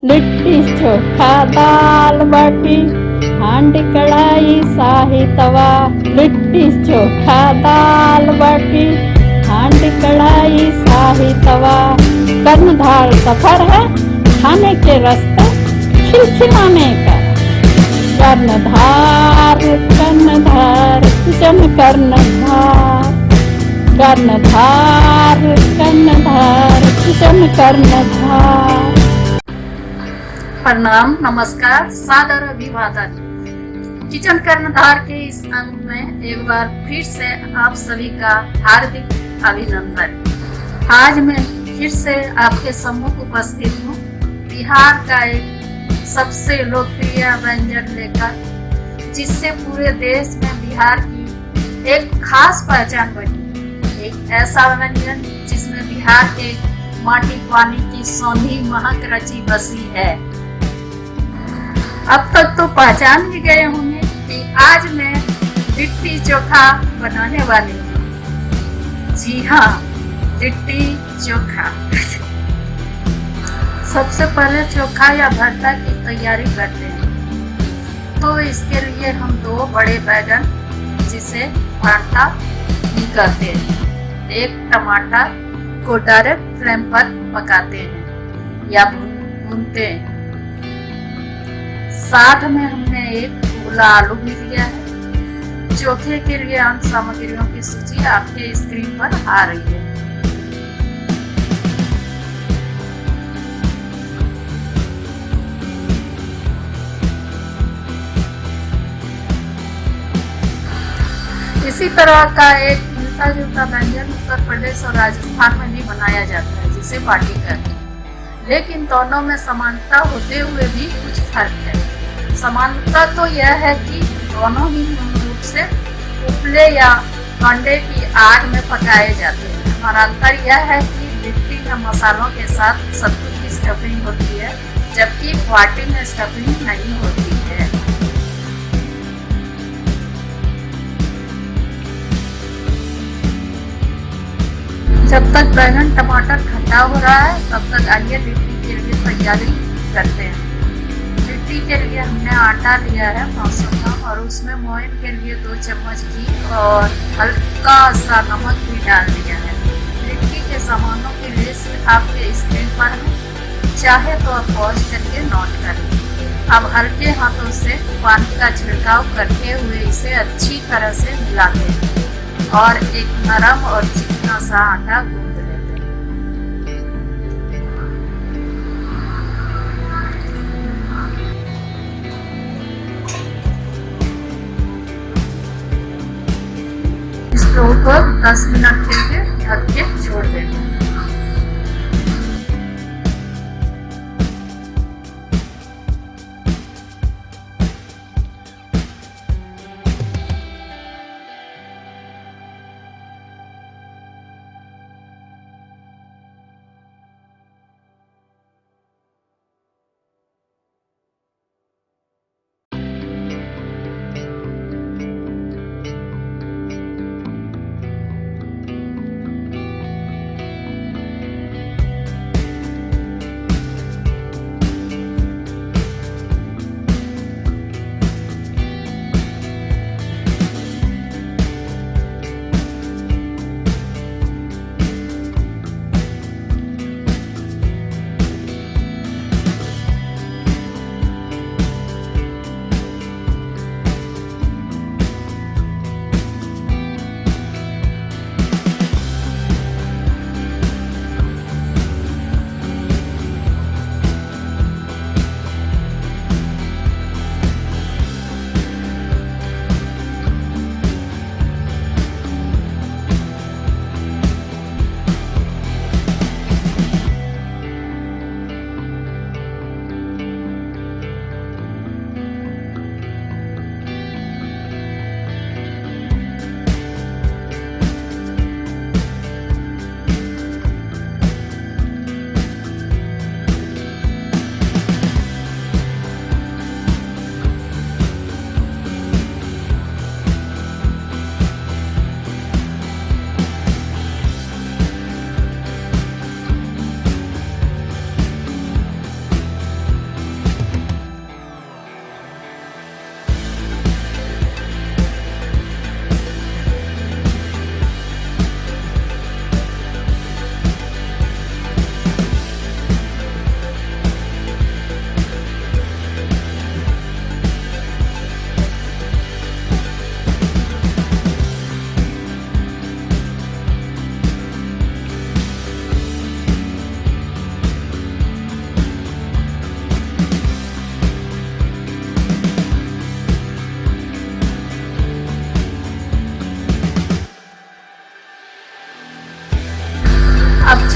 लिट्टी चोखा दाल बाटी हांडी कढ़ाई शाही तवा। लिट्टी चोखा दाल बाटी हांडी कढ़ाई शाही तवा। कर्णधार सफर है खाने के रास्ते खिलखिलाने का। कर्णधार कर्णधार किचन कर्णधार कर्णधार कर्णधार किचन कर्णधार। प्रणाम, नमस्कार, सादर अभिवादन। किचन कर्णधार के इस अंक में एक बार फिर से आप सभी का हार्दिक अभिनंदन। आज मैं फिर से आपके सम्मुख उपस्थित हूँ बिहार का एक सबसे लोकप्रिय व्यंजन लेकर, जिससे पूरे देश में बिहार की एक खास पहचान बनी। एक ऐसा व्यंजन जिसमें बिहार के माटी पानी की सौंधी महक रची बसी है। अब तक तो पहचान भी गए होंगे कि आज मैं लिट्टी चोखा बनाने वाली हूँ। जी हाँ, लिट्टी चोखा। सबसे पहले चोखा या भरता की तैयारी करते हैं। तो इसके लिए हम 2 बड़े बैगन, जिसे भरता भी कहते हैं, एक टमाटर को डायरेक्ट फ्लेम पर पकाते हैं या भूनते हैं। साथ में हमने एक गोला आलू भी लिया है। चोखे के लिए अन्य सामग्रियों की सूची आपके स्क्रीन पर आ रही है। इसी तरह का एक मिलता जुलता व्यंजन उत्तर प्रदेश और राजस्थान में भी बनाया जाता है, जिसे बाटी कहते हैं। लेकिन दोनों में समानता होते हुए भी कुछ फर्क है। समानता तो यह है कि दोनों ही मूल रूप से उपले या कंडे की आग में पकाए जाते हैं। और अंतर यह है कि लिट्टी में मसालों के साथ सत्तू की स्टफिंग होती है, जबकि बाटी में स्टफिंग नहीं होती है। जब तक बैंगन टमाटर ठंडा हो रहा है, तब तक आइए लिट्टी के लिए तैयारी करते हैं। लिट्टी के लिए हमने आटा लिया है 500 ग्राम, और उसमें मोइन के लिए 2 चम्मच घी और हल्का सा नमक भी डाल दिया है। लिट्टी के सामानों की लिस्ट आपके स्क्रीन पर है, चाहे तो आप पॉज करके नोट करें। अब हल्के हाथों से पानी का छिड़काव करते हुए इसे अच्छी तरह से मिलाते हैं और एक नरम और चिकना सा आटा गूंद लेते हैं। स्टोव को 10 मिनट के लिए ढक के छोड़ देते हैं।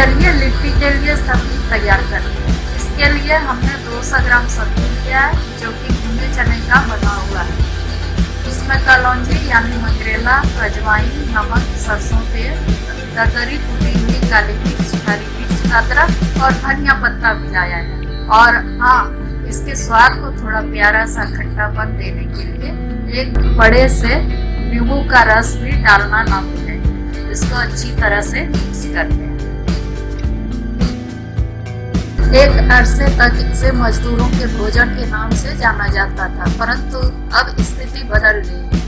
चलिए लिट्टी के लिए सब्जी तैयार करते हैं। इसके लिए हमने 200 ग्राम सब्जी लिया है जो कि भुने चने का बना हुआ है। उसमें कलौंजी यानी मंगरेला, अजवाइन, नमक, सरसों तेल, दरदरी कुटी हुई काली मिर्च, हरी मिर्च, अदरक और धनिया पत्ता मिलाया है। और हाँ, इसके स्वाद को थोड़ा प्यारा सा खट्टापन देने के लिए एक बड़े से नींबू का रस भी डालना ना भूलें। इसको अच्छी तरह से मिक्स करते हैं। एक अरसे तक इसे मजदूरों के भोजन के नाम से जाना जाता था, परंतु अब स्थिति बदल गई है।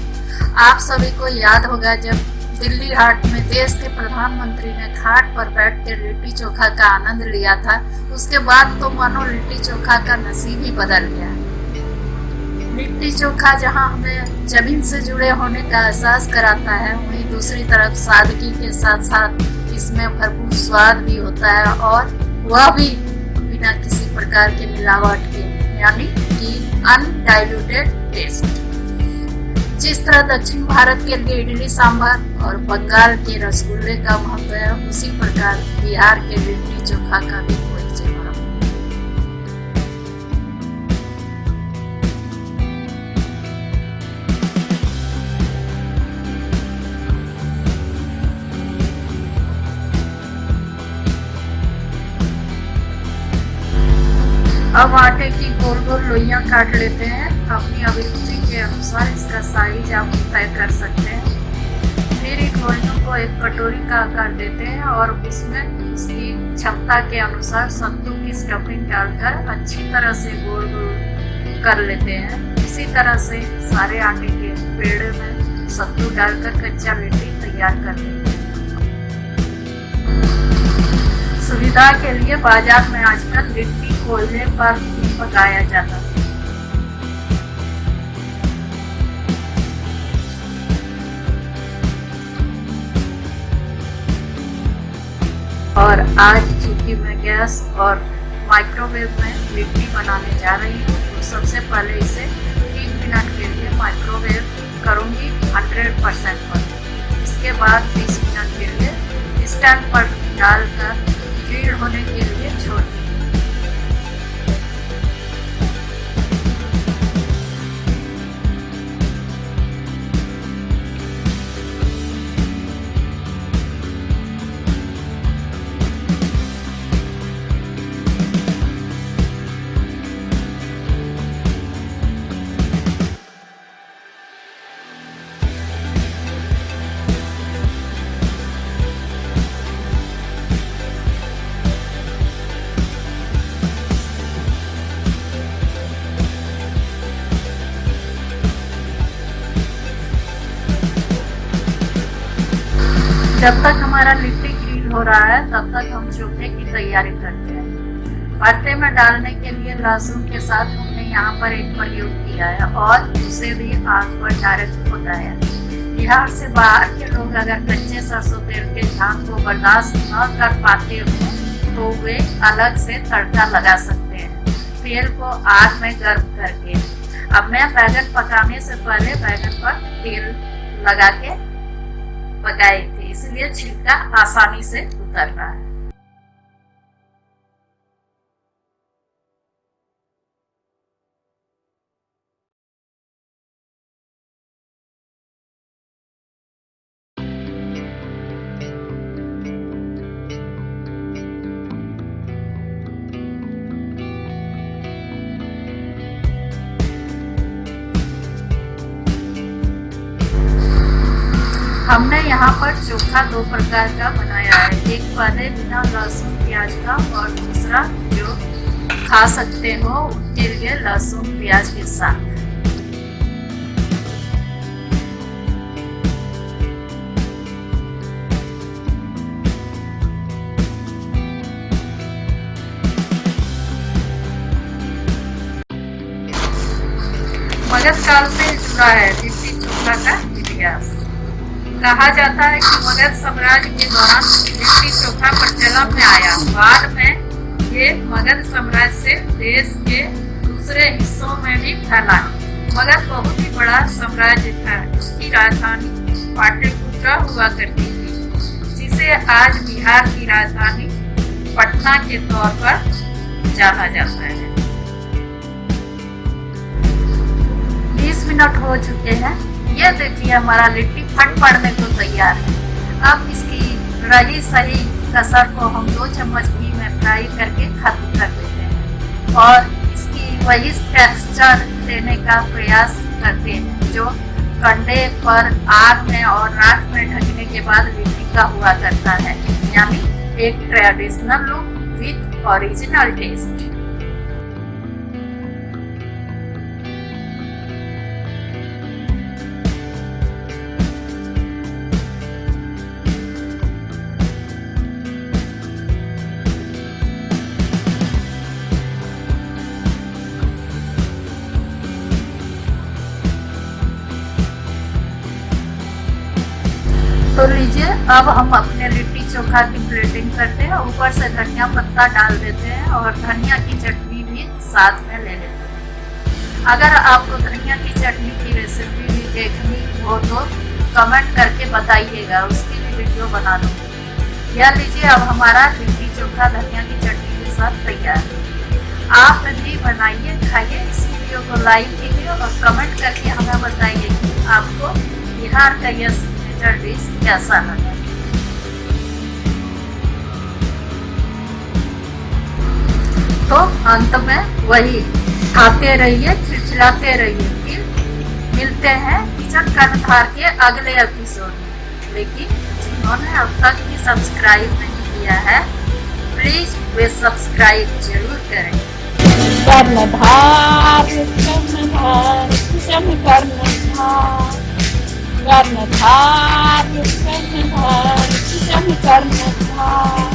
आप सभी को याद होगा जब दिल्ली हाट में देश के प्रधानमंत्री ने घाट पर बैठकर लिट्टी चोखा का आनंद लिया था, उसके बाद तो मानो लिट्टी चोखा का नसीब ही बदल गया। लिट्टी चोखा जहां हमें जमीन से जुड़े होने का एहसास कराता है, वहीं दूसरी तरफ सादगी के साथ साथ इसमें भरपूर स्वाद भी होता है, और वह भी बिना किसी प्रकार के मिलावट के, यानी कि अनडाइल्यूटेड टेस्ट। जिस तरह दक्षिण भारत के लिए इडली सांभर और बंगाल के रसगुल्ले का महत्व है, उसी प्रकार बिहार के लिट्टी चोखा का भी परिचय है। अब आटे की गोल गोल लोइयां काट लेते हैं। अपनी अभिरुचि के अनुसार इसका साइज आप तय कर सकते हैं। फिर इन लोइयों को एक कटोरी का आकार देते हैं और उसमें उसकी क्षमता के अनुसार सत्तू की स्टफिंग डालकर अच्छी तरह से गोल गोल कर लेते हैं। इसी तरह से सारे आटे के पेड़े में सत्तू डालकर कच्चा लिट्टी तैयार कर लेते हैं। सुविधा के लिए बाजार में आजकल लिट्टी कोयले पर पकाया जाता है। और आज चूंकि मैं गैस और माइक्रोवेव में लिट्टी बनाने जा रही हूँ, तो सबसे पहले इसे 3 मिनट के लिए माइक्रोवेव करूँगी 100% पर। इसके बाद 20 मिनट के लिए स्टैंड पर डालकर ग्रिल होने के लिए छोड़ दी। जब तक हमारा लिट्टी ग्रिल हो रहा है, तब तक हम चोखे की तैयारी करते हैं। भरते में डालने के लिए लहसुन के साथ हमने यहाँ पर एक प्रयोग किया है और उसे भी आग पर डायरेक्ट पकाया। बिहार से बाहर के लोग अगर कच्चे सरसों तेल के झाग को बर्दाश्त न कर पाते हो तो वे अलग से तड़का लगा सकते हैं, तेल को आग में गर्म करके। अब मैं बैगन पकाने से पहले बैगन पर तेल लगा के पकाई थी, इसलिए छिलका आसानी से उतर रहा है। हमने यहाँ पर चोखा 2 प्रकार का बनाया है, एक पहले बिना लहसुन प्याज का और दूसरा जो खा सकते हो उनके लिए लहसुन प्याज के साथ। मगध काल से जुड़ा है लिट्टी चोखा का इतिहास। कहा जाता है कि मगध साम्राज्य के दौरान लिट्टी चोखा प्रचलन में आया। बाद में ये मगध साम्राज्य से देश के दूसरे हिस्सों में भी फैला। मगध बहुत ही बड़ा साम्राज्य था। उसकी राजधानी पाटलिपुत्र हुआ करती थी, जिसे आज बिहार की राजधानी पटना के तौर पर जाना जाता है। 20 मिनट हो चुके हैं। ये देखिए हमारा लिट्टी फट पड़ने को तैयार है। अब इसकी रही सही कसर को हम 2 चम्मच घी में फ्राई करके खत्म कर देते हैं और इसकी वही टेक्सचर देने का प्रयास करते हैं जो कंडे पर आग में और राख में ढकने के बाद लिट्टी का हुआ करता है, यानी एक traditional look with original taste. तो लीजिए अब हम अपने लिट्टी चोखा की प्लेटिंग करते हैं। ऊपर से धनिया पत्ता डाल देते हैं और धनिया की चटनी भी साथ में ले लेते हैं। अगर आपको धनिया की चटनी की रेसिपी भी देखनी हो तो कमेंट करके बताइएगा, उसकी भी वीडियो बना दूंगी। यह लीजिए अब हमारा लिट्टी चोखा धनिया की चटनी के साथ तैयार है। आप भी बनाइए, खाइए। इस वीडियो को लाइक कीजिए और कमेंट करके हमें बताइए कि आपको बिहार का यह डिश कैसा लगा। तो अंत में वही खाते रहिए, खिलखिलाते रहिए। फिर मिलते हैं किचन कर्णधार के अगले एपिसोड में। लेकिन जिन्होंने अब तक भी सब्सक्राइब नहीं किया है प्लीज वे सब्सक्राइब जरूर करें। कर्णधार कर्णधार किचन कर्णधार, कर्णधार कर्णधार किचन कर्णधार।